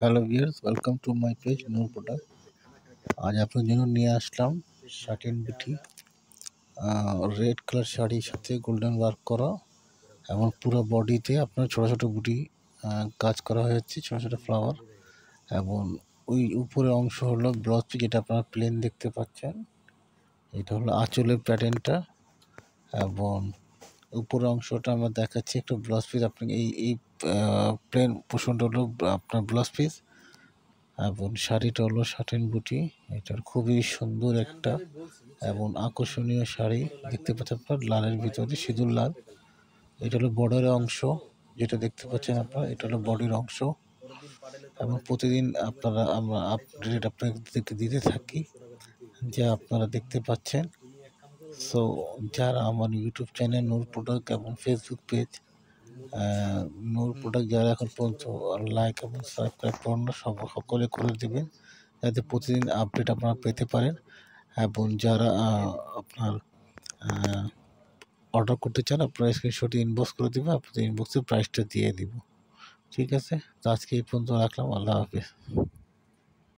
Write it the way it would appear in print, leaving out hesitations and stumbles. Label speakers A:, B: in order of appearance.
A: Hello viewers, welcome to my page Noor product. আজ আপনার জন্য নিয়ে আসলাম শাটিন বুটি, রেড কালার শাড়ির সাথে গোল্ডেন ওয়ার্ক করা এবং পুরো বডিতে আপনার ছোটো ছোটো বুটি কাজ করা হয়েছে, ছোটো ছোটো ফ্লাওয়ার। এবং ওই উপরের অংশ হলো ব্লাউজ পিস, যেটা আপনারা প্লেন দেখতে পাচ্ছেন। এটা হলো আঁচলের প্যাটার্নটা এবং উপরের অংশটা আমরা দেখাচ্ছি একটা ব্লাউজ পিস। আপনি এই প্লেন পোর্শনটা হলো আপনার ব্লাউজ পিস এবং শাড়িটা হলো শাটিন বুটি। এটার খুবই সুন্দর একটা এবং আকর্ষণীয় শাড়ি দেখতে পাচ্ছেন আপনার, লালের ভিতরে সিঁদুর লাল। এটা হলো বর্ডারের অংশ, যেটা দেখতে পাচ্ছেন আপনারা, এটা হলো বডির অংশ। এবং প্রতিদিন আমরা আপডেট আপনাদেরকে দিতে থাকি, যা আপনারা দেখতে পাচ্ছেন। সো যারা আমার ইউটিউব চ্যানেল নূর প্রোডাক্ট এবং ফেসবুক পেজ নূর প্রোডাক্ট, যারা এখন পর্যন্ত লাইক এবং সাবস্ক্রাইব করেন না, সকলে করে দেবেন, যাতে প্রতিদিন আপডেট আপনারা পেতে পারেন। এবং যারা আপনার অর্ডার করতে চান, আপনারা স্ক্রিনশট ইনবক্স করে দেবেন, আপনাদের ইনবক্সে প্রাইসটা দিয়ে দিব। ঠিক আছে, তো আজকে এই পর্যন্ত রাখলাম। আল্লাহ হাফেজ।